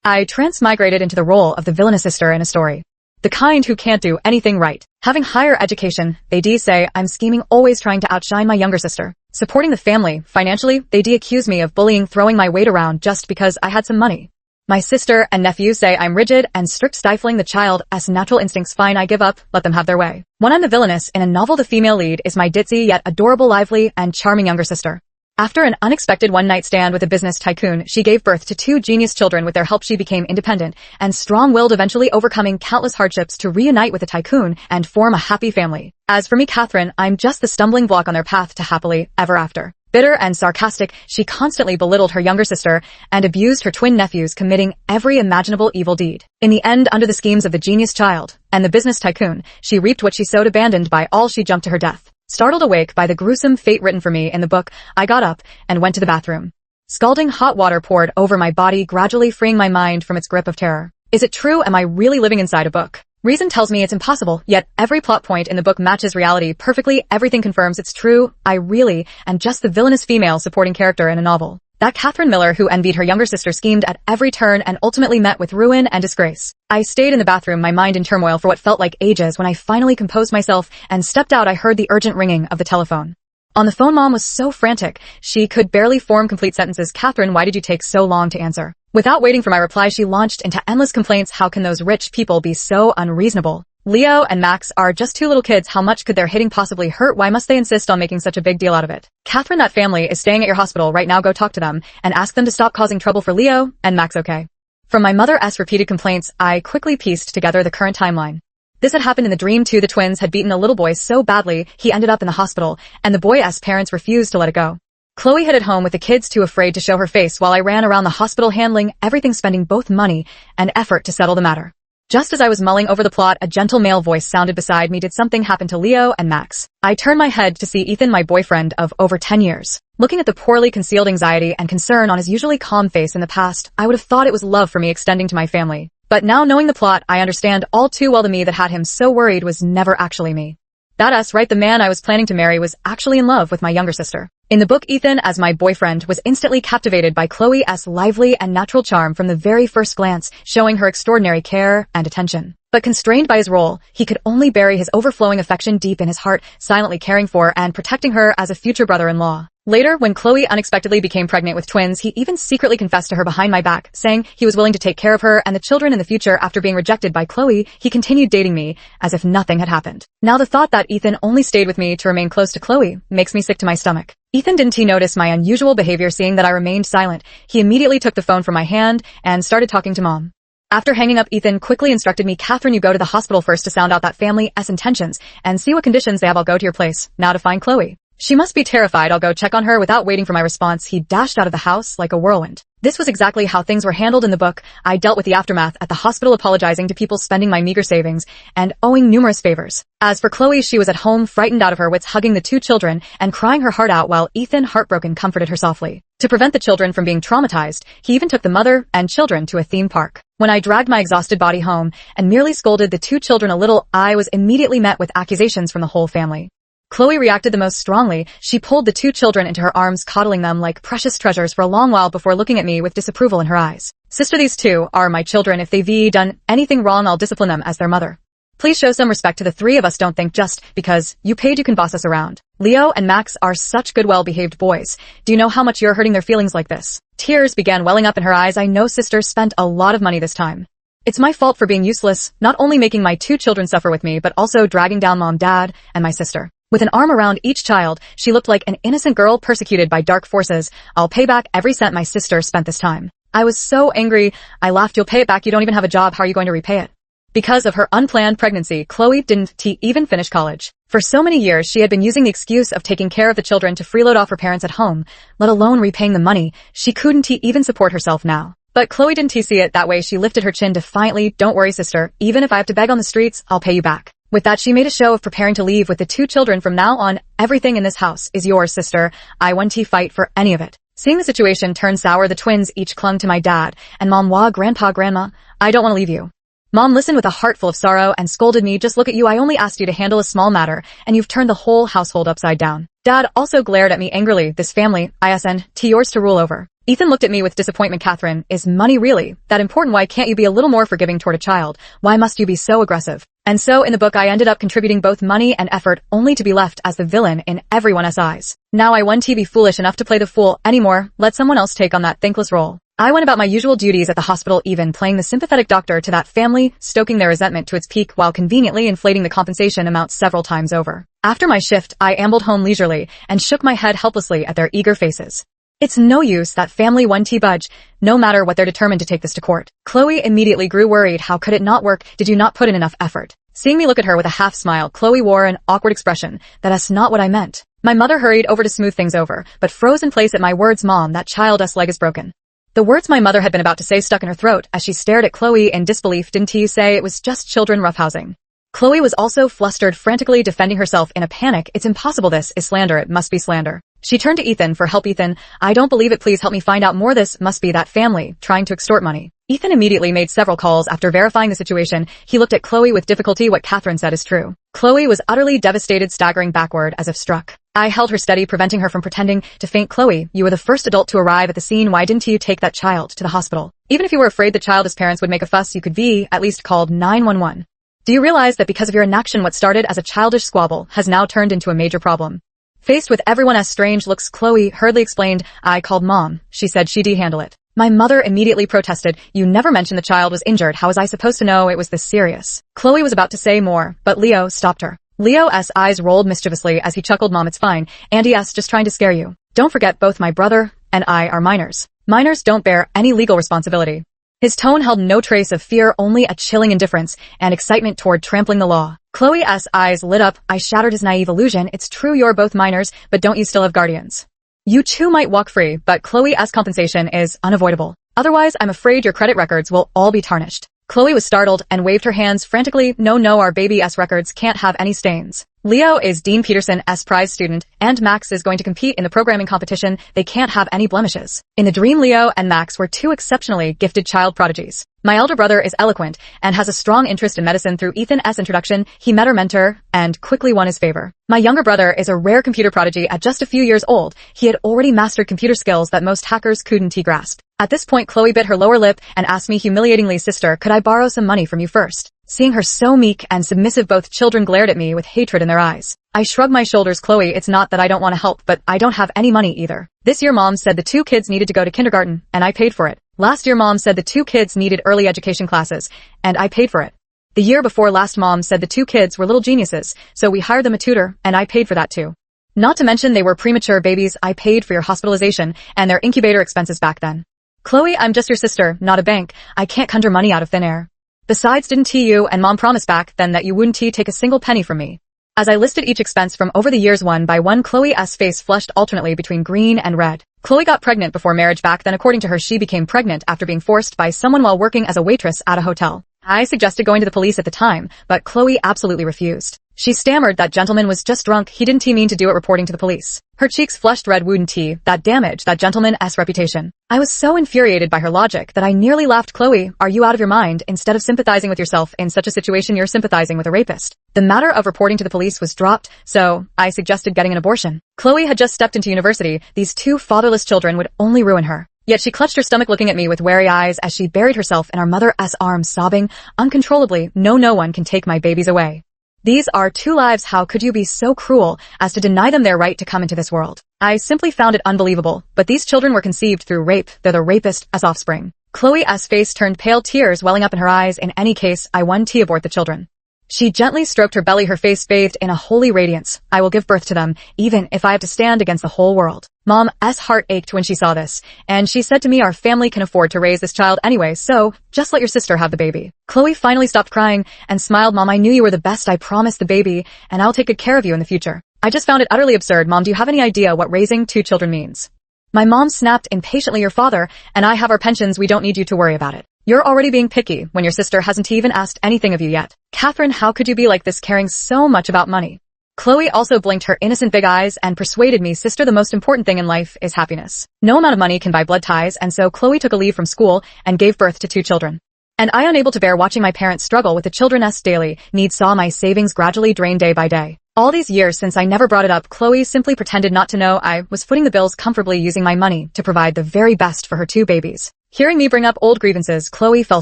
I transmigrated into the role of the villainous sister in a story. The kind who can't do anything right. Having higher education, they say I'm scheming, always trying to outshine my younger sister. Supporting the family, financially, they accuse me of bullying, throwing my weight around just because I had some money. My sister and nephew say I'm rigid and strict, stifling the child's natural instincts. Fine, I give up, let them have their way. When I'm the villainess in a novel, the female lead is my ditzy yet adorable, lively, and charming younger sister. After an unexpected one-night stand with a business tycoon, she gave birth to 2 genius children. With their help, she became independent and strong-willed, eventually overcoming countless hardships to reunite with the tycoon and form a happy family. As for me, Catherine, I'm just the stumbling block on their path to happily ever after. Bitter and sarcastic, she constantly belittled her younger sister and abused her twin nephews, committing every imaginable evil deed. In the end, under the schemes of the genius child and the business tycoon, she reaped what she sowed. Abandoned by all, she jumped to her death. Startled awake by the gruesome fate written for me in the book, I got up and went to the bathroom. Scalding hot water poured over my body, gradually freeing my mind from its grip of terror. Is it true? Am I really living inside a book? Reason tells me it's impossible, yet every plot point in the book matches reality perfectly. Everything confirms it's true. I really am just the villainous female supporting character in a novel. That Catherine Miller who envied her younger sister, schemed at every turn, and ultimately met with ruin and disgrace. I stayed in the bathroom, my mind in turmoil for what felt like ages. When I finally composed myself and stepped out, I heard the urgent ringing of the telephone. On the phone, Mom was so frantic, she could barely form complete sentences. Catherine, why did you take so long to answer? Without waiting for my reply, she launched into endless complaints. How can those rich people be so unreasonable? Leo and Max are just 2 little kids. How much could their hitting possibly hurt? Why must they insist on making such a big deal out of it? Catherine, that family is staying at your hospital right now. Go talk to them and ask them to stop causing trouble for Leo and Max, okay? From my mother's repeated complaints, I quickly pieced together the current timeline. This had happened in the dream too. The twins had beaten a little boy so badly he ended up in the hospital, and the boy's parents refused to let it go. Chloe hid at home with the kids, too afraid to show her face, while I ran around the hospital handling everything, spending both money and effort to settle the matter. Just as I was mulling over the plot, a gentle male voice sounded beside me. Did something happen to Leo and Max? I turned my head to see Ethan, my boyfriend of over 10 years. Looking at the poorly concealed anxiety and concern on his usually calm face in the past, I would have thought it was love for me extending to my family. But now, knowing the plot, I understand all too well the me that had him so worried was never actually me. That's right, the man I was planning to marry was actually in love with my younger sister. In the book, Ethan, as my boyfriend, was instantly captivated by Chloe's lively and natural charm from the very first glance, showing her extraordinary care and attention. But constrained by his role, he could only bury his overflowing affection deep in his heart, silently caring for and protecting her as a future brother-in-law. Later, when Chloe unexpectedly became pregnant with twins, he even secretly confessed to her behind my back, saying he was willing to take care of her and the children in the future. After being rejected by Chloe, he continued dating me as if nothing had happened. Now the thought that Ethan only stayed with me to remain close to Chloe makes me sick to my stomach. Ethan, didn't he notice my unusual behavior? Seeing that I remained silent, he immediately took the phone from my hand and started talking to Mom. After hanging up, Ethan quickly instructed me, Catherine, you go to the hospital first to sound out that family's intentions and see what conditions they have. I'll go to your place now to find Chloe. She must be terrified. I'll go check on her. Without waiting for my response, he dashed out of the house like a whirlwind. This was exactly how things were handled in the book. I dealt with the aftermath at the hospital, apologizing to people, spending my meager savings, and owing numerous favors. As for Chloe, she was at home, frightened out of her wits, hugging the 2 children and crying her heart out, while Ethan, heartbroken, comforted her softly. To prevent the children from being traumatized, he even took the mother and children to a theme park. When I dragged my exhausted body home and merely scolded the 2 children a little, I was immediately met with accusations from the whole family. Chloe reacted the most strongly. She pulled the 2 children into her arms, coddling them like precious treasures for a long while before looking at me with disapproval in her eyes. Sister, these 2 are my children. If they've done anything wrong, I'll discipline them as their mother. Please show some respect to the 3 of us. Don't think just because you paid you can boss us around. Leo and Max are such good, well-behaved boys. Do you know how much you're hurting their feelings like this? Tears began welling up in her eyes. I know sister spent a lot of money this time. It's my fault for being useless, not only making my 2 children suffer with me, but also dragging down Mom, Dad, and my sister. With an arm around each child, she looked like an innocent girl persecuted by dark forces. I'll pay back every cent my sister spent this time. I was so angry. I laughed. You'll pay it back. You don't even have a job. How are you going to repay it? Because of her unplanned pregnancy, Chloe didn't even finish college. For so many years, she had been using the excuse of taking care of the children to freeload off her parents at home, let alone repaying the money. She couldn't even support herself now. But Chloe didn't see it that way. She lifted her chin defiantly. Don't worry, sister. Even if I have to beg on the streets, I'll pay you back. With that, she made a show of preparing to leave with the 2 children. From now on, everything in this house is yours, sister. I wouldn't fight for any of it. Seeing the situation turn sour, the twins each clung to my dad and Mom. Wah, Grandpa, Grandma, I don't want to leave you. Mom listened with a heart full of sorrow and scolded me. Just look at you. I only asked you to handle a small matter, and you've turned the whole household upside down. Dad also glared at me angrily. This family, isn't yours to rule over. Ethan looked at me with disappointment. Catherine, is money really that important? Why can't you be a little more forgiving toward a child? Why must you be so aggressive? And so in the book I ended up contributing both money and effort only to be left as the villain in everyone's eyes. Now I won't be foolish enough to play the fool anymore. Let someone else take on that thankless role. I went about my usual duties at the hospital, even playing the sympathetic doctor to that family, stoking their resentment to its peak while conveniently inflating the compensation amount several times over. After my shift, I ambled home leisurely and shook my head helplessly at their eager faces. It's no use, that family won't budge, no matter what they're determined to take this to court. Chloe immediately grew worried. How could it not work? Did you not put in enough effort? Seeing me look at her with a half smile, Chloe wore an awkward expression. That's not what I meant. My mother hurried over to smooth things over, but froze in place at my words. Mom, that child's leg is broken. The words my mother had been about to say stuck in her throat as she stared at Chloe in disbelief. Didn't you say it was just children roughhousing? Chloe was also flustered, frantically defending herself in a panic. It's impossible. This is slander. It must be slander. She turned to Ethan for help. Ethan, I don't believe it. Please help me find out more. This must be that family trying to extort money. Ethan immediately made several calls. After verifying the situation, he looked at Chloe with difficulty. What Catherine said is true. Chloe was utterly devastated, staggering backward as if struck. I held her steady, preventing her from pretending to faint. Chloe, you were the first adult to arrive at the scene. Why didn't you take that child to the hospital? Even if you were afraid the child's parents would make a fuss, you could at least called 911. Do you realize that because of your inaction, what started as a childish squabble has now turned into a major problem? Faced with everyone's strange looks, Chloe hurriedly explained, I called Mom. She said she'd handle it. My mother immediately protested. You never mentioned the child was injured. How was I supposed to know it was this serious? Chloe was about to say more, but Leo stopped her. Leo's eyes rolled mischievously as he chuckled. Mom, it's fine. Andy's just trying to scare you. Don't forget, both my brother and I are minors. Minors don't bear any legal responsibility. His tone held no trace of fear, only a chilling indifference and excitement toward trampling the law. Chloe's eyes lit up. I shattered his naive illusion. It's true you're both minors, but don't you still have guardians? You two might walk free, but Chloe's compensation is unavoidable. Otherwise, I'm afraid your credit records will all be tarnished. Chloe was startled and waved her hands frantically. No, our baby's records can't have any stains. Leo is Dean Peterson's prize student, and Max is going to compete in the programming competition. They can't have any blemishes. In the dream, Leo and Max were two exceptionally gifted child prodigies. My elder brother is eloquent and has a strong interest in medicine. Through Ethan's introduction, he met our mentor and quickly won his favor. My younger brother is a rare computer prodigy. At just a few years old, he had already mastered computer skills that most hackers couldn't grasp. At this point, Chloe bit her lower lip and asked me humiliatingly, Sister, could I borrow some money from you first? Seeing her so meek and submissive, both children glared at me with hatred in their eyes. I shrugged my shoulders. Chloe, it's not that I don't want to help, but I don't have any money either. This year Mom said the two kids needed to go to kindergarten, and I paid for it. Last year Mom said the two kids needed early education classes, and I paid for it. The year before last Mom said the two kids were little geniuses, so we hired them a tutor, and I paid for that too. Not to mention they were premature babies. I paid for your hospitalization and their incubator expenses back then. Chloe, I'm just your sister, not a bank. I can't conjure money out of thin air. Besides, didn't you and Mom promise back then that you wouldn't take a single penny from me? As I listed each expense from over the years one by one, Chloe's face flushed alternately between green and red. Chloe got pregnant before marriage back then. According to her, she became pregnant after being forced by someone while working as a waitress at a hotel. I suggested going to the police at the time, but Chloe absolutely refused. She stammered that gentleman was just drunk. He didn't mean to do it, reporting to the police. Her cheeks flushed red. Wouldn't that damage that gentleman's reputation? I was so infuriated by her logic that I nearly laughed. Chloe, are you out of your mind? Instead of sympathizing with yourself in such a situation, you're sympathizing with a rapist. The matter of reporting to the police was dropped, so I suggested getting an abortion. Chloe had just stepped into university. These two fatherless children would only ruin her. Yet she clutched her stomach, looking at me with wary eyes as she buried herself in our mother's arms, sobbing uncontrollably. No one can take my babies away. These are two lives. How could you be so cruel as to deny them their right to come into this world? I simply found it unbelievable, but these children were conceived through rape. They're the rapist as offspring. Chloe's face turned pale, tears welling up in her eyes. In any case, I won't abort the children. She gently stroked her belly, her face bathed in a holy radiance. I will give birth to them, even if I have to stand against the whole world. Mom's heart ached when she saw this, and she said to me, our family can afford to raise this child anyway, so just let your sister have the baby. Chloe finally stopped crying and smiled. Mom, I knew you were the best. I promised the baby, and I'll take good care of you in the future. I just found it utterly absurd. Mom, do you have any idea what raising two children means? My mom snapped impatiently. Your father and I have our pensions. We don't need you to worry about it. You're already being picky when your sister hasn't even asked anything of you yet. Catherine, how could you be like this, caring so much about money? Chloe also blinked her innocent big eyes and persuaded me, Sister, the most important thing in life is happiness. No amount of money can buy blood ties, and so Chloe took a leave from school and gave birth to two children. And I, unable to bear watching my parents struggle with the children's daily needs, saw my savings gradually drain day by day. All these years since I never brought it up, Chloe simply pretended not to know I was footing the bills comfortably using my money to provide the very best for her 2 babies. Hearing me bring up old grievances, Chloe fell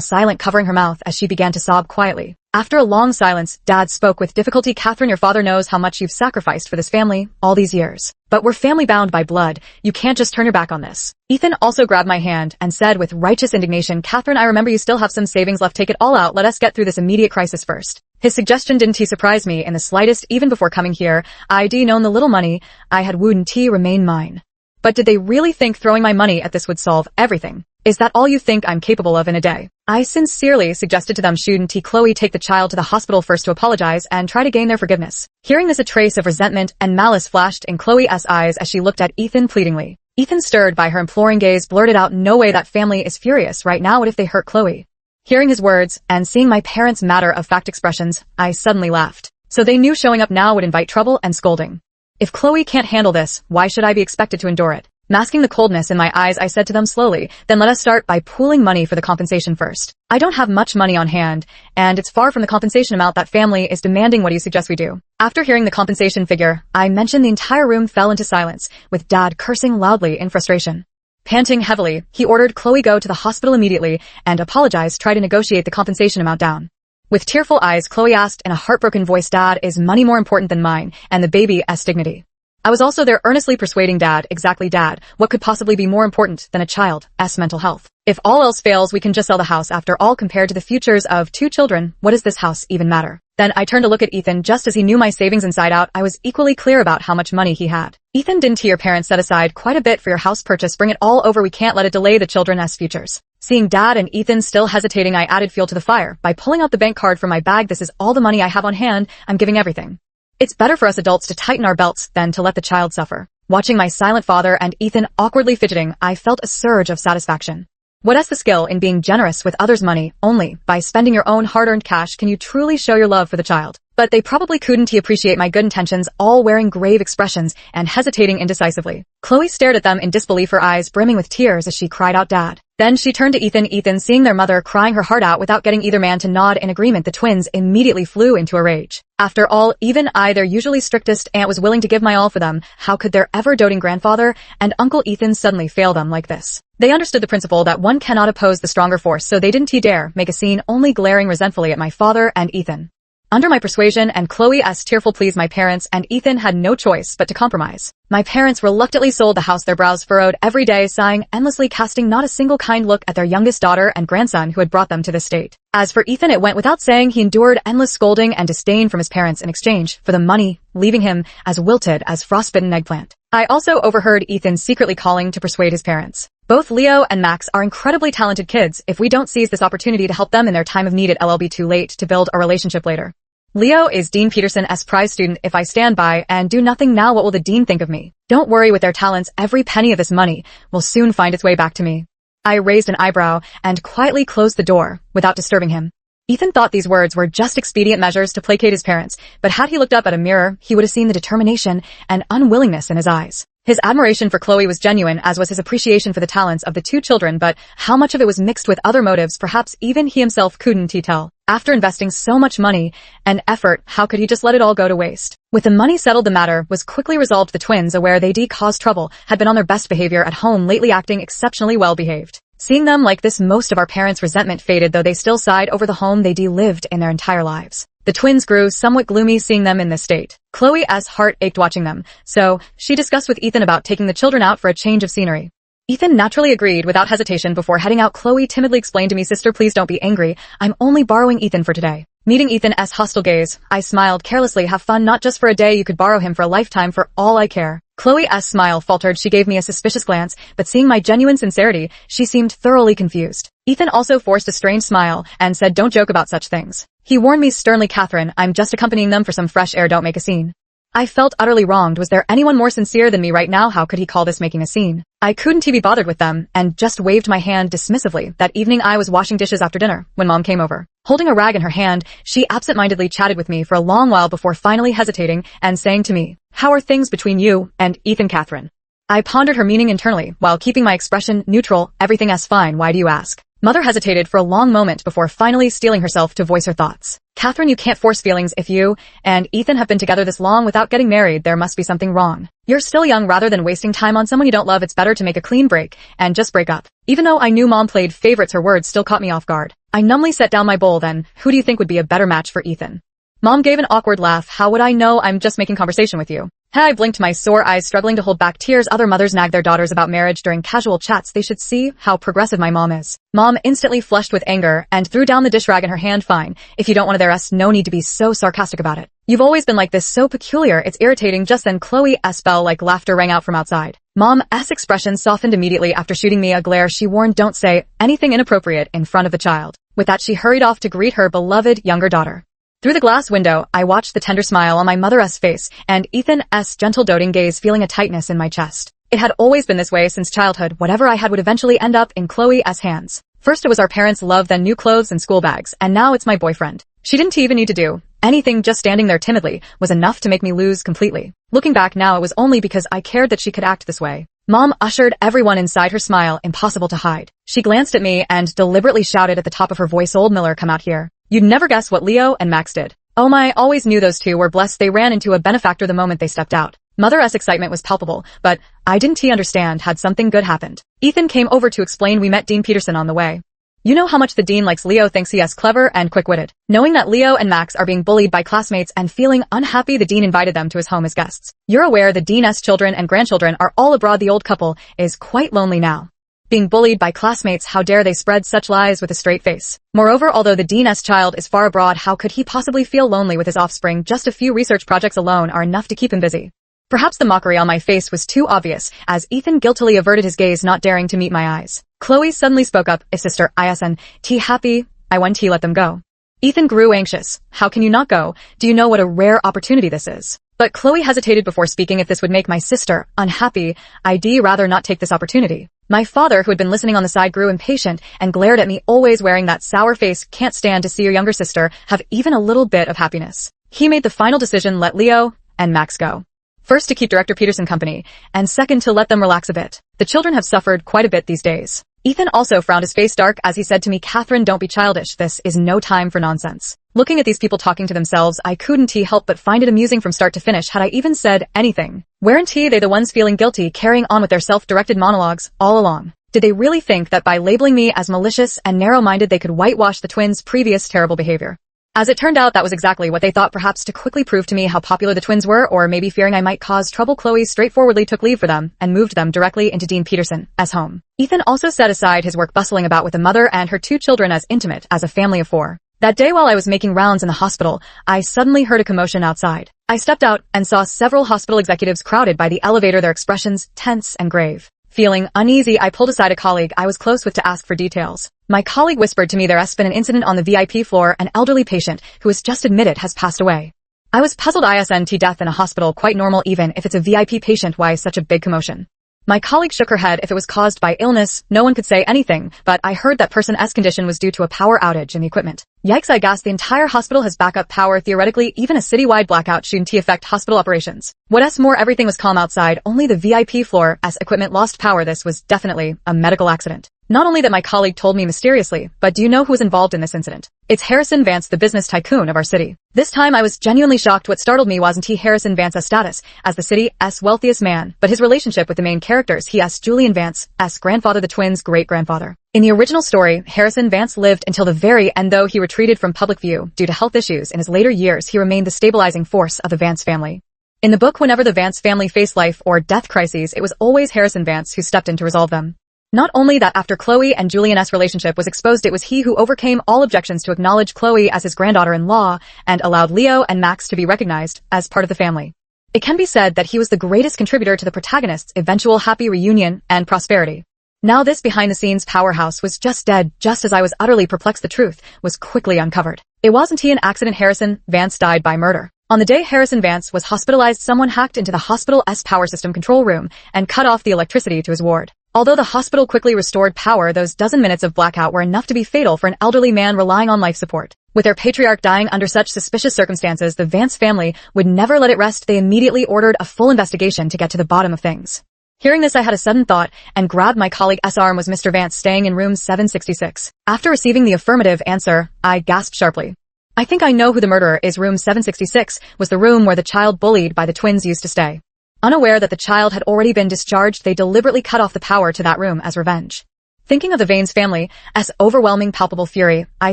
silent, covering her mouth as she began to sob quietly. After a long silence, Dad spoke with difficulty. Catherine, your father knows how much you've sacrificed for this family all these years. But we're family bound by blood. You can't just turn your back on this. Ethan also grabbed my hand and said with righteous indignation, Catherine, I remember you still have some savings left. Take it all out. Let us get through this immediate crisis first. His suggestion didn't surprise me in the slightest. Even before coming here, I'd known the little money I had wouldn't remain mine. But did they really think throwing my money at this would solve everything? Is that all you think I'm capable of in a day? I sincerely suggested to them, shouldn't Chloe take the child to the hospital first to apologize and try to gain their forgiveness? Hearing this, a trace of resentment and malice flashed in Chloe's eyes as she looked at Ethan pleadingly. Ethan, stirred by her imploring gaze, blurted out, no way, that family is furious right now. What if they hurt Chloe? Hearing his words and seeing my parents' matter-of-fact expressions, I suddenly laughed. So they knew showing up now would invite trouble and scolding. If Chloe can't handle this, why should I be expected to endure it? Masking the coldness in my eyes, I said to them slowly, then let us start by pooling money for the compensation first. I don't have much money on hand, and it's far from the compensation amount that family is demanding. What do you suggest we do? After hearing the compensation figure, I mentioned. The entire room fell into silence, with Dad cursing loudly in frustration. Panting heavily, he ordered Chloe go to the hospital immediately and apologize, try to negotiate the compensation amount down. With tearful eyes, Chloe asked in a heartbroken voice, Dad, is money more important than mine and the baby's dignity? I was also there earnestly persuading Dad, exactly Dad, what could possibly be more important than a child's mental health? If all else fails, we can just sell the house. After all, compared to the futures of 2 children, what does this house even matter? Then I turned to look at Ethan. Just as he knew my savings inside out, I was equally clear about how much money he had. Ethan, didn't your parents set aside quite a bit for your house purchase? Bring it all over. We can't let it delay the children's futures. Seeing Dad and Ethan still hesitating, I added fuel to the fire by pulling out the bank card from my bag. This is all the money I have on hand. I'm giving everything. It's better for us adults to tighten our belts than to let the child suffer. Watching my silent father and Ethan awkwardly fidgeting, I felt a surge of satisfaction. What is the skill in being generous with others' money? Only by spending your own hard-earned cash can you truly show your love for the child. But they probably couldn't appreciate my good intentions, all wearing grave expressions and hesitating indecisively. Chloe stared at them in disbelief, her eyes brimming with tears as she cried out, Dad. Then she turned to Ethan. Ethan, seeing their mother crying her heart out without getting either man to nod in agreement, the twins immediately flew into a rage. After all, even I, their usually strictest aunt, was willing to give my all for them. How could their ever-doting grandfather and Uncle Ethan suddenly fail them like this? They understood the principle that one cannot oppose the stronger force, so they didn't dare make a scene, only glaring resentfully at my father and Ethan. Under my persuasion and Chloe's tearful pleas, my parents and Ethan had no choice but to compromise. My parents reluctantly sold the house, their brows furrowed every day, sighing endlessly, casting not a single kind look at their youngest daughter and grandson who had brought them to this state. As for Ethan, it went without saying he endured endless scolding and disdain from his parents in exchange for the money, leaving him as wilted as frostbitten eggplant. I also overheard Ethan secretly calling to persuade his parents. Both Leo and Max are incredibly talented kids. If we don't seize this opportunity to help them in their time of need, it'll be too late to build a relationship later. Leo is Dean Peterson's prize student. If I stand by and do nothing now, what will the dean think of me? Don't worry, with their talents, every penny of this money will soon find its way back to me. I raised an eyebrow and quietly closed the door without disturbing him. Ethan thought these words were just expedient measures to placate his parents, but had he looked up at a mirror, he would have seen the determination and unwillingness in his eyes. His admiration for Chloe was genuine, as was his appreciation for the talents of the 2 children, but how much of it was mixed with other motives, perhaps even he himself couldn't tell. After investing so much money and effort, how could he just let it all go to waste? With the money settled, the matter was quickly resolved. The twins, aware they'd caused trouble, had been on their best behavior at home lately, acting exceptionally well behaved. Seeing them like this, most of our parents' resentment faded, though they still sighed over the home they'd lived in their entire lives. The twins grew somewhat gloomy seeing them in this state. Chloe's heart ached watching them, so she discussed with Ethan about taking the children out for a change of scenery. Ethan naturally agreed without hesitation. Before heading out, Chloe timidly explained to me, Sister, please don't be angry. I'm only borrowing Ethan for today. Meeting Ethan's hostile gaze, I smiled carelessly. Have fun, not just for a day, you could borrow him for a lifetime for all I care. Chloe's smile faltered. She gave me a suspicious glance, but seeing my genuine sincerity, she seemed thoroughly confused. Ethan also forced a strange smile and said, don't joke about such things. He warned me sternly, Catherine, I'm just accompanying them for some fresh air, don't make a scene. I felt utterly wronged. Was there anyone more sincere than me right now? How could he call this making a scene? I couldn't be bothered with them, and just waved my hand dismissively. That evening I was washing dishes after dinner, when Mom came over. Holding a rag in her hand, she absent-mindedly chatted with me for a long while before finally hesitating and saying to me, how are things between you and Ethan, Catherine? I pondered her meaning internally, while keeping my expression neutral. Everything is fine, why do you ask? Mother hesitated for a long moment before finally steeling herself to voice her thoughts. Catherine, you can't force feelings. If you and Ethan have been together this long without getting married, there must be something wrong. You're still young. Rather than wasting time on someone you don't love, it's better to make a clean break and just break up. Even though I knew Mom played favorites, her words still caught me off guard. I numbly set down my bowl. Then, who do you think would be a better match for Ethan? Mom gave an awkward laugh. How would I know? I'm just making conversation with you. I blinked, my sore eyes struggling to hold back tears. Other mothers nag their daughters about marriage during casual chats. They should see how progressive my mom is. Mom instantly flushed with anger and threw down the dish rag in her hand. Fine. If you don't want to their us, no need to be so sarcastic about it. You've always been like this, so peculiar. It's irritating. Just then Chloe's bell like laughter rang out from outside. Mom's expression softened immediately after shooting me a glare. She warned, don't say anything inappropriate in front of the child. With that, she hurried off to greet her beloved younger daughter. Through the glass window, I watched the tender smile on my mother's face and Ethan's gentle doting gaze, feeling a tightness in my chest. It had always been this way since childhood. Whatever I had would eventually end up in Chloe's hands. First it was our parents' love, then new clothes and school bags, and now it's my boyfriend. She didn't even need to do anything. Just standing there timidly was enough to make me lose completely. Looking back now, it was only because I cared that she could act this way. Mom ushered everyone inside, her smile impossible to hide. She glanced at me and deliberately shouted at the top of her voice, "Old Miller, come out here. You'd never guess what Leo and Max did." Oh my, always knew those two were blessed. They ran into a benefactor the moment they stepped out. Mother's excitement was palpable, but I didn't understand had something good happened. Ethan came over to explain. We met Dean Peterson on the way. You know how much the dean likes Leo, thinks he is clever and quick-witted. Knowing that Leo and Max are being bullied by classmates and feeling unhappy, the dean invited them to his home as guests. You're aware the dean's children and grandchildren are all abroad. The old couple is quite lonely now. Being bullied by classmates, how dare they spread such lies with a straight face. Moreover, although the dean's child is far abroad, how could he possibly feel lonely with his offspring? Just a few research projects alone are enough to keep him busy. Perhaps the mockery on my face was too obvious, as Ethan guiltily averted his gaze, not daring to meet my eyes. Chloe suddenly spoke up. "Is sister isn't happy? I want to let them go." Ethan grew anxious. "How can you not go? Do you know what a rare opportunity this is?" But Chloe hesitated before speaking. "If this would make my sister unhappy, I'd rather not take this opportunity." My father, who had been listening on the side, grew impatient and glared at me, always wearing that sour face. "Can't stand to see your younger sister have even a little bit of happiness." He made the final decision: let Leo and Max go. First, to keep Director Peterson company, and second, to let them relax a bit. The children have suffered quite a bit these days. Ethan also frowned, his face dark, as he said to me, "Catherine, don't be childish. This is no time for nonsense." Looking at these people talking to themselves, I couldn't help but find it amusing from start to finish. Had I even said anything? Weren't they the ones feeling guilty, carrying on with their self-directed monologues all along? Did they really think that by labeling me as malicious and narrow-minded they could whitewash the twins' previous terrible behavior? As it turned out, that was exactly what they thought, perhaps to quickly prove to me how popular the twins were, or maybe fearing I might cause trouble. Chloe straightforwardly took leave for them and moved them directly into Dean Peterson's home. Ethan also set aside his work, bustling about with the mother and her two children, as intimate as a family of four. That day, while I was making rounds in the hospital, I suddenly heard a commotion outside. I stepped out and saw several hospital executives crowded by the elevator, their expressions tense and grave. Feeling uneasy, I pulled aside a colleague I was close with to ask for details. My colleague whispered to me, "There's been an incident on the VIP floor. An elderly patient who was just admitted has passed away." I was puzzled. Isn't death in a hospital quite normal? Even if it's a VIP patient, why such a big commotion? My colleague shook her head. If it was caused by illness, no one could say anything, but I heard that person's condition was due to a power outage in the equipment. Yikes, I gasped. The entire hospital has backup power. Theoretically, even a citywide blackout shouldn't affect hospital operations. What's more, everything was calm outside. Only the VIP floor's equipment lost power. This was definitely a medical accident. Not only that, my colleague told me mysteriously, but do you know who was involved in this incident? It's Harrison Vance, the business tycoon of our city. This time I was genuinely shocked. What startled me wasn't Harrison Vance's status as the city's wealthiest man, but his relationship with the main characters. He asked Julian Vance's grandfather, the twins' great-grandfather. In the original story, Harrison Vance lived until the very end. Though he retreated from public view due to health issues in his later years, he remained the stabilizing force of the Vance family. In the book, whenever the Vance family faced life or death crises, it was always Harrison Vance who stepped in to resolve them. Not only that, after Chloe and Julian's relationship was exposed, it was he who overcame all objections to acknowledge Chloe as his granddaughter-in-law and allowed Leo and Max to be recognized as part of the family. It can be said that he was the greatest contributor to the protagonist's eventual happy reunion and prosperity. Now this behind-the-scenes powerhouse was just dead. Just as I was utterly perplexed, the truth was quickly uncovered. It wasn't an accident. Harrison Vance died by murder. On the day Harrison Vance was hospitalized, someone hacked into the hospital's power system control room and cut off the electricity to his ward. Although the hospital quickly restored power, those dozen minutes of blackout were enough to be fatal for an elderly man relying on life support. With their patriarch dying under such suspicious circumstances, the Vance family would never let it rest. They immediately ordered a full investigation to get to the bottom of things. Hearing this, I had a sudden thought and grabbed my colleague's arm. Was Mr. Vance staying in room 766? After receiving the affirmative answer, I gasped sharply. I think I know who the murderer is. Room 766 was the room where the child bullied by the twins used to stay. Unaware that the child had already been discharged, they deliberately cut off the power to that room as revenge. Thinking of the Vane's family as overwhelming palpable fury, I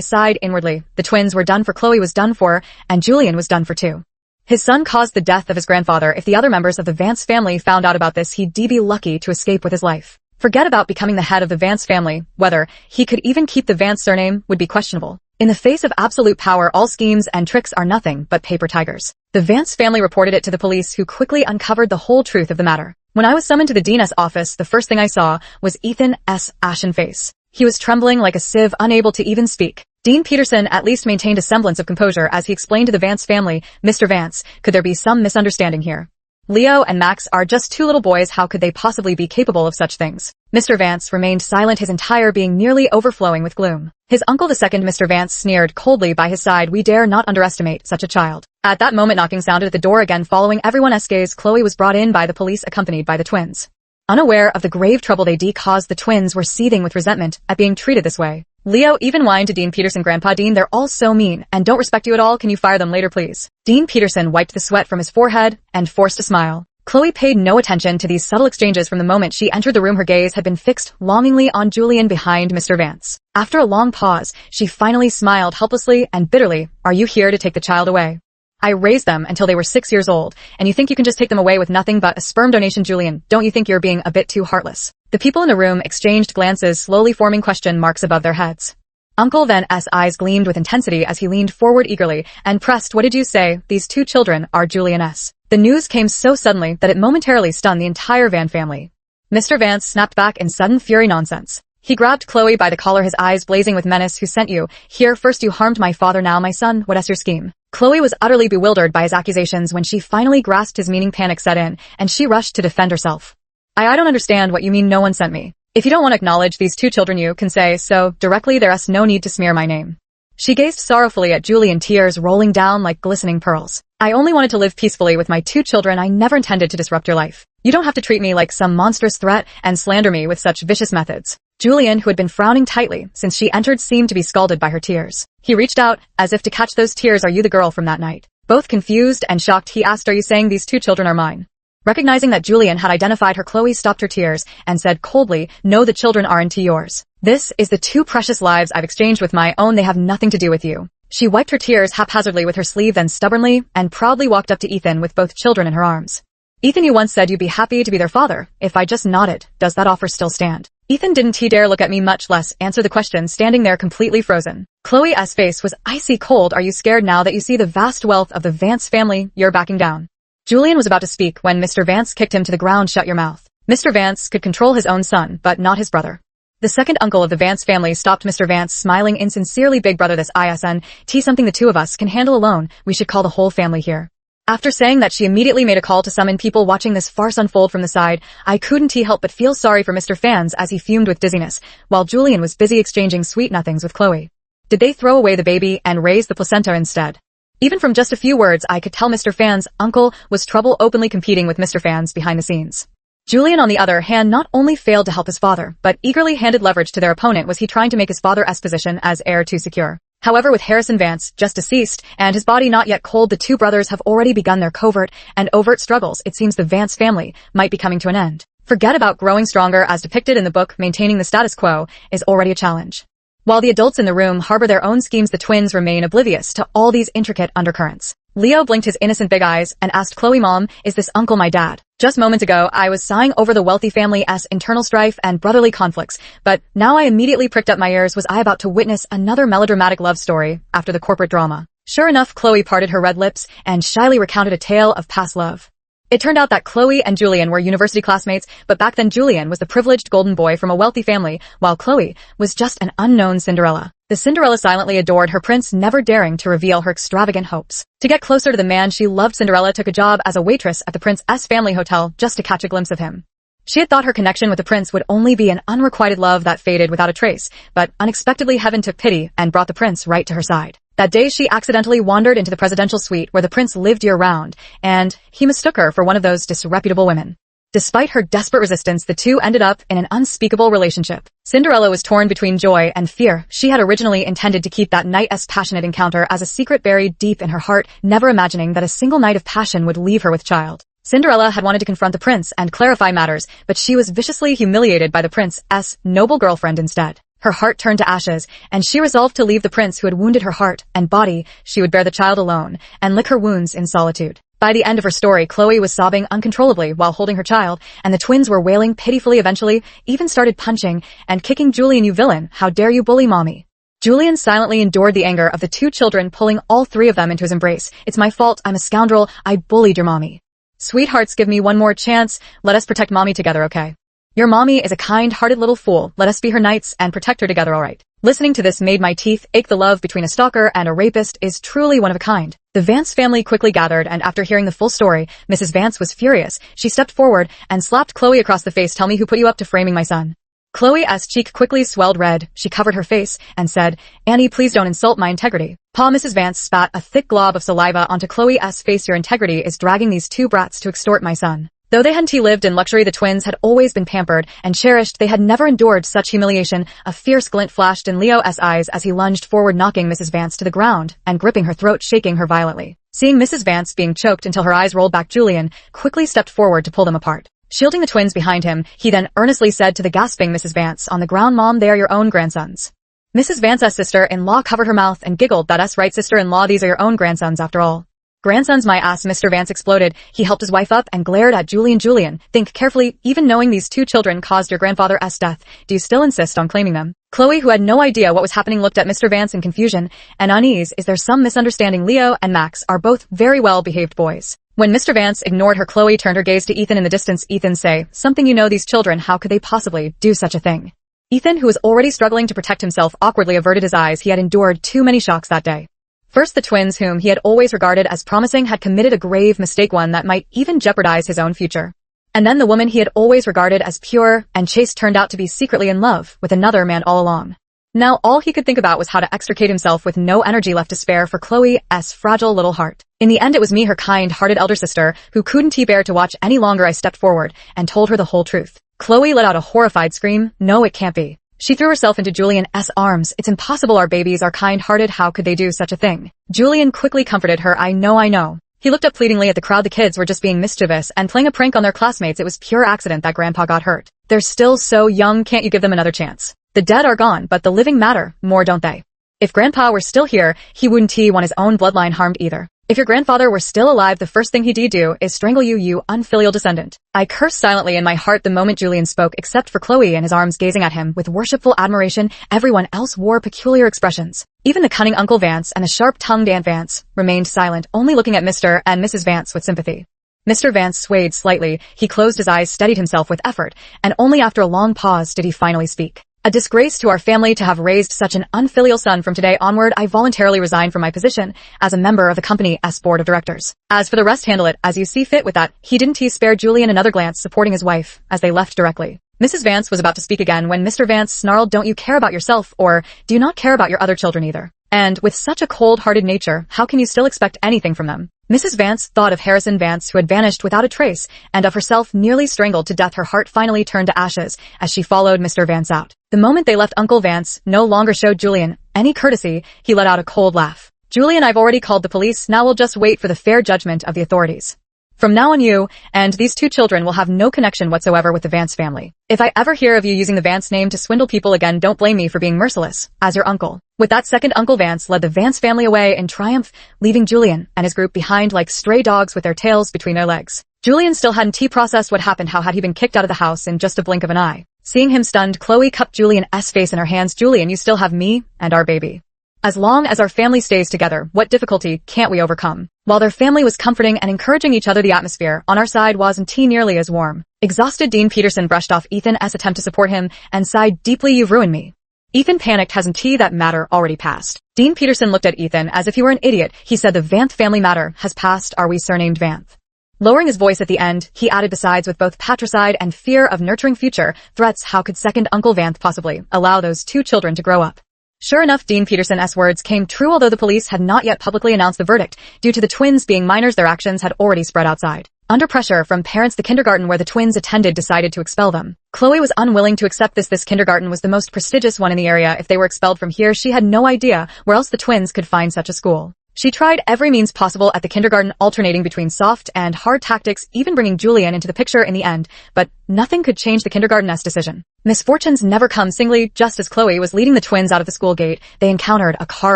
sighed inwardly. The twins were done for, Chloe was done for, and Julian was done for too. His son caused the death of his grandfather. If the other members of the Vance family found out about this, he'd be lucky to escape with his life. Forget about becoming the head of the Vance family. Whether he could even keep the Vance surname would be questionable. In the face of absolute power, all schemes and tricks are nothing but paper tigers. The Vance family reported it to the police, who quickly uncovered the whole truth of the matter. When I was summoned to the dean's office, the first thing I saw was Ethan's ashen face. He was trembling like a sieve, unable to even speak. Dean Peterson at least maintained a semblance of composure as he explained to the Vance family, "Mr. Vance, could there be some misunderstanding here? Leo and Max are just two little boys. How could they possibly be capable of such things?" Mr. Vance remained silent, his entire being nearly overflowing with gloom. His uncle, the second Mr. Vance, sneered coldly by his side. "We dare not underestimate such a child." At that moment, knocking sounded at the door again. Following everyone's gaze, Chloe was brought in by the police, accompanied by the twins. Unaware of the grave trouble they caused, the twins were seething with resentment at being treated this way. Leo even whined to Dean Peterson, "Grandpa Dean, they're all so mean and don't respect you at all. Can you fire them later, please?" Dean Peterson wiped the sweat from his forehead and forced a smile. Chloe paid no attention to these subtle exchanges. From the moment she entered the room, her gaze had been fixed longingly on Julian behind Mr. Vance. After a long pause, she finally smiled helplessly and bitterly. "Are you here to take the child away? I raised them until they were 6 years old, and you think you can just take them away with nothing but a sperm donation? Julian, don't you think you're being a bit too heartless?" The people in the room exchanged glances, slowly forming question marks above their heads. Uncle Van's eyes gleamed with intensity as he leaned forward eagerly and pressed, "What did you say? These two children are Julian's." The news came so suddenly that it momentarily stunned the entire Van family. Mr. Vance snapped back in sudden fury. "Nonsense." He grabbed Chloe by the collar, his eyes blazing with menace. "Who sent you here? First you harmed my father, now my son. What's your scheme?" Chloe was utterly bewildered by his accusations. When she finally grasped his meaning, panic set in, and she rushed to defend herself. I don't understand what you mean. No one sent me. If you don't want to acknowledge these two children, you can say so directly. There's no need to smear my name." She gazed sorrowfully at Julian, tears rolling down like glistening pearls. "I only wanted to live peacefully with my two children. I never intended to disrupt your life. You don't have to treat me like some monstrous threat and slander me with such vicious methods." Julian, who had been frowning tightly since she entered, seemed to be scalded by her tears. He reached out as if to catch those tears. "Are you the girl from that night?" Both confused and shocked, he asked, "Are you saying these two children are mine?" Recognizing that Julian had identified her, Chloe stopped her tears and said coldly, "No, the children aren't yours. This is the two precious lives I've exchanged with my own. They have nothing to do with you." She wiped her tears haphazardly with her sleeve, then stubbornly and proudly walked up to Ethan with both children in her arms. "Ethan, you once said you'd be happy to be their father." If I just nodded, does that offer still stand? Ethan didn't he dare look at me, much less answer the question, standing there completely frozen. Chloe's face was icy cold. "Are you scared now that you see the vast wealth of the Vance family? You're backing down." Julian was about to speak when Mr. Vance kicked him to the ground. "Shut your mouth." Mr. Vance could control his own son, but not his brother. The second uncle of the Vance family stopped Mr. Vance, smiling insincerely. "Big brother, this isn't something the two of us can handle alone. We should call the whole family here." After saying that, she immediately made a call to summon people. Watching this farce unfold from the side, I couldn't help but feel sorry for Mr. Vance as he fumed with dizziness, while Julian was busy exchanging sweet nothings with Chloe. Did they throw away the baby and raise the placenta instead? Even from just a few words, I could tell Mr. Fan's uncle was trouble, openly competing with Mr. Fan's behind the scenes. Julian, on the other hand, not only failed to help his father, but eagerly handed leverage to their opponent. Was he trying to make his father's position as heir too secure? However, with Harrison Vance just deceased and his body not yet cold, the two brothers have already begun their covert and overt struggles. It seems the Vance family might be coming to an end. Forget about growing stronger as depicted in the book. Maintaining the status quo is already a challenge. While the adults in the room harbor their own schemes, the twins remain oblivious to all these intricate undercurrents. Leo blinked his innocent big eyes and asked Chloe, "Mom, is this uncle my dad? Just moments ago, I was sighing over the wealthy family's internal strife and brotherly conflicts, but now I immediately pricked up my ears. Was I about to witness another melodramatic love story after the corporate drama?" Sure enough, Chloe parted her red lips and shyly recounted a tale of past love. It turned out that Chloe and Julian were university classmates, but back then Julian was the privileged golden boy from a wealthy family, while Chloe was just an unknown Cinderella. The Cinderella silently adored her prince, never daring to reveal her extravagant hopes. To get closer to the man she loved, Cinderella took a job as a waitress at the prince's family hotel just to catch a glimpse of him. She had thought her connection with the prince would only be an unrequited love that faded without a trace, but unexpectedly heaven took pity and brought the prince right to her side. That day she accidentally wandered into the presidential suite where the prince lived year-round, and he mistook her for one of those disreputable women. Despite her desperate resistance, the two ended up in an unspeakable relationship. Cinderella was torn between joy and fear. She had originally intended to keep that night's passionate encounter as a secret buried deep in her heart, never imagining that a single night of passion would leave her with child. Cinderella had wanted to confront the prince and clarify matters, but she was viciously humiliated by the prince's noble girlfriend instead. Her heart turned to ashes, and she resolved to leave the prince who had wounded her heart and body. She would bear the child alone and lick her wounds in solitude. By the end of her story, Chloe was sobbing uncontrollably while holding her child, and the twins were wailing pitifully, eventually even started punching and kicking Julian. "You villain, how dare you bully mommy?" Julian silently endured the anger of the two children, pulling all three of them into his embrace. "It's my fault, I'm a scoundrel, I bullied your mommy. Sweethearts, give me one more chance, let us protect mommy together, okay? Your mommy is a kind-hearted little fool, let us be her knights and protect her together, alright?" Listening to this made my teeth ache. The love between a stalker and a rapist is truly one of a kind. The Vance family quickly gathered, and after hearing the full story, Mrs. Vance was furious. She stepped forward and slapped Chloe across the face. "Tell me who put you up to framing my son." Chloe's cheek quickly swelled red. She covered her face and said, "Annie, please don't insult my integrity." Mrs. Vance spat a thick glob of saliva onto Chloe's face. "Your integrity is dragging these two brats to extort my son." Though they hadn't lived in luxury, the twins had always been pampered and cherished. They had never endured such humiliation. A fierce glint flashed in Leo's eyes as he lunged forward, knocking Mrs. Vance to the ground and gripping her throat, shaking her violently. Seeing Mrs. Vance being choked until her eyes rolled back, Julian quickly stepped forward to pull them apart. Shielding the twins behind him, he then earnestly said to the gasping Mrs. Vance on the ground, "Mom, they are your own grandsons." Mrs. Vance's sister-in-law covered her mouth and giggled. "That's right, sister-in-law, these are your own grandsons after all." "Grandsons, my ass," Mr. Vance exploded. He helped his wife up and glared at Julian. "Julian, think carefully. Even knowing these two children caused your grandfather's death, do you still insist on claiming them?" Chloe, who had no idea what was happening, looked at Mr. Vance in confusion and unease. "Is there some misunderstanding? Leo and Max are both very well-behaved boys." When Mr. Vance ignored her, Chloe turned her gaze to Ethan in the distance. "Ethan, say something. You know these children. How could they possibly do such a thing?" Ethan, who was already struggling to protect himself, awkwardly averted his eyes. He had endured too many shocks that day. First, the twins, whom he had always regarded as promising, had committed a grave mistake, one that might even jeopardize his own future. And then the woman he had always regarded as pure and chaste turned out to be secretly in love with another man all along. Now all he could think about was how to extricate himself with no energy left to spare for Chloe's fragile little heart. In the end, it was me, her kind-hearted elder sister, who couldn't bear to watch any longer. I stepped forward and told her the whole truth. Chloe let out a horrified scream. "No, it can't be." She threw herself into Julian's arms. "It's impossible. Our babies are kind-hearted. How could they do such a thing?" Julian quickly comforted her. I know. He looked up pleadingly at the crowd. "The kids were just being mischievous and playing a prank on their classmates. It was pure accident that Grandpa got hurt. They're still so young. Can't you give them another chance? The dead are gone, but the living matter more, don't they? If Grandpa were still here, he wouldn't want his own bloodline harmed either. If your grandfather were still alive, the first thing he'd do is strangle you, you unfilial descendant." I cursed silently in my heart the moment Julian spoke, except for Chloe in his arms gazing at him with worshipful admiration. Everyone else wore peculiar expressions. Even the cunning Uncle Vance and the sharp-tongued Aunt Vance remained silent, only looking at Mr. and Mrs. Vance with sympathy. Mr. Vance swayed slightly. He closed his eyes, steadied himself with effort, and only after a long pause did he finally speak. "A disgrace to our family to have raised such an unfilial son. From today onward, I voluntarily resign from my position as a member of the company's board of directors. As for the rest, handle it as you see fit." With that, he didn't spare Julian another glance, supporting his wife as they left directly. Mrs. Vance was about to speak again when Mr. Vance snarled, "Don't you care about yourself, or do you not care about your other children either? And with such a cold-hearted nature, how can you still expect anything from them?" Mrs. Vance thought of Harrison Vance, who had vanished without a trace, and of herself nearly strangled to death. Her heart finally turned to ashes as she followed Mr. Vance out. The moment they left, Uncle Vance no longer showed Julian any courtesy. He let out a cold laugh. "Julian, I've already called the police. Now we'll just wait for the fair judgment of the authorities. From now on, you and these two children will have no connection whatsoever with the Vance family. If I ever hear of you using the Vance name to swindle people again, don't blame me for being merciless, as your uncle." With that, second Uncle Vance led the Vance family away in triumph, leaving Julian and his group behind like stray dogs with their tails between their legs. Julian still hadn't processed what happened. How had he been kicked out of the house in just a blink of an eye? Seeing him stunned, Chloe cupped Julian's face in her hands. "Julian, you still have me and our baby. As long as our family stays together, what difficulty can't we overcome?" While their family was comforting and encouraging each other, the atmosphere on our side wasn't nearly as warm. Exhausted, Dean Peterson brushed off Ethan's attempt to support him and sighed deeply. "You've ruined me." Ethan panicked. "Hasn't that matter already passed?" Dean Peterson looked at Ethan as if he were an idiot. He said, "The Vanth family matter has passed. Are we surnamed Vanth?" Lowering his voice at the end, he added, "Besides, with both patricide and fear of nurturing future threats, how could second Uncle Vanth possibly allow those two children to grow up?" Sure enough, Dean Peterson's words came true. Although the police had not yet publicly announced the verdict, due to the twins being minors, their actions had already spread outside. Under pressure from parents, the kindergarten where the twins attended decided to expel them. Chloe was unwilling to accept this. This kindergarten was the most prestigious one in the area. If they were expelled from here, she had no idea where else the twins could find such a school. She tried every means possible at the kindergarten, alternating between soft and hard tactics, even bringing Julian into the picture in the end, but nothing could change the kindergarten's decision. Misfortunes never come singly. Just as Chloe was leading the twins out of the school gate, they encountered a car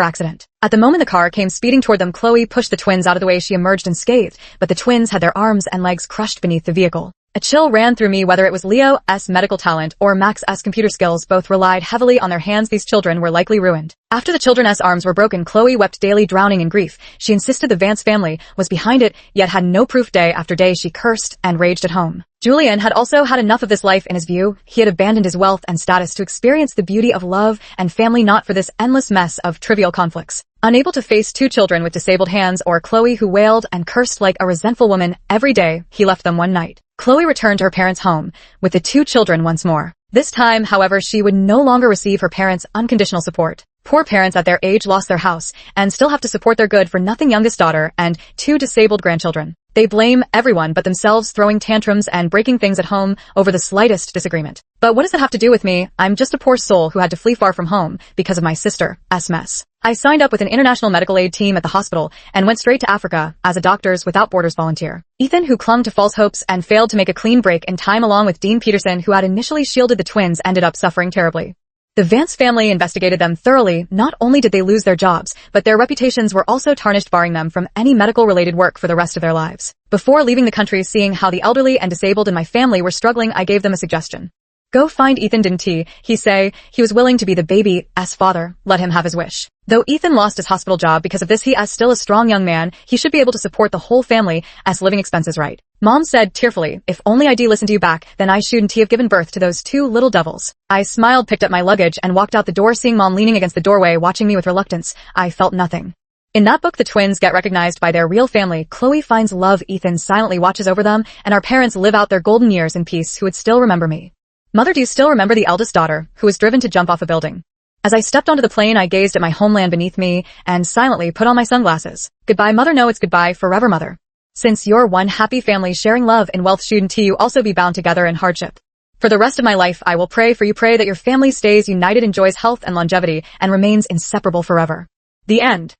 accident. At the moment the car came speeding toward them, Chloe pushed the twins out of the way. She emerged unscathed, but the twins had their arms and legs crushed beneath the vehicle. A chill ran through me. Whether it was Leo's medical talent or Max's computer skills, both relied heavily on their hands. These children were likely ruined. After the children's arms were broken, Chloe wept daily, drowning in grief. She insisted the Vance family was behind it, yet had no proof. Day after day she cursed and raged at home. Julian had also had enough of this life. In his view, he had abandoned his wealth and status to experience the beauty of love and family, not for this endless mess of trivial conflicts. Unable to face two children with disabled hands or Chloe who wailed and cursed like a resentful woman every day, he left them one night. Chloe returned to her parents' home with the two children once more. This time, however, she would no longer receive her parents' unconditional support. Poor parents at their age lost their house and still have to support their good-for-nothing youngest daughter and two disabled grandchildren. They blame everyone but themselves, throwing tantrums and breaking things at home over the slightest disagreement. But what does that have to do with me? I'm just a poor soul who had to flee far from home because of my sister's mess. I signed up with an international medical aid team at the hospital and went straight to Africa as a Doctors Without Borders volunteer. Ethan, who clung to false hopes and failed to make a clean break in time, along with Dean Peterson, who had initially shielded the twins, ended up suffering terribly. The Vance family investigated them thoroughly. Not only did they lose their jobs, but their reputations were also tarnished, barring them from any medical-related work for the rest of their lives. Before leaving the country, seeing how the elderly and disabled in my family were struggling, I gave them a suggestion. Go find Ethan. Didn't he say he was willing to be the baby's father? Let him have his wish. Though Ethan lost his hospital job because of this, he is still a strong young man. He should be able to support the whole family as living expenses right. Mom said tearfully, if only I'd listened to you back, then I shouldn't have given birth to those two little devils. I smiled, picked up my luggage, and walked out the door. Seeing Mom leaning against the doorway, watching me with reluctance, I felt nothing. In that book, the twins get recognized by their real family. Chloe finds love. Ethan silently watches over them, and our parents live out their golden years in peace. Who would still remember me? Mother, do you still remember the eldest daughter, who was driven to jump off a building? As I stepped onto the plane, I gazed at my homeland beneath me and silently put on my sunglasses. Goodbye, Mother. No, it's goodbye forever, Mother. Since you're one happy family sharing love in wealth, shouldn't you also be bound together in hardship? For the rest of my life, I will pray for you. Pray that your family stays united, enjoys health and longevity, and remains inseparable forever. The end.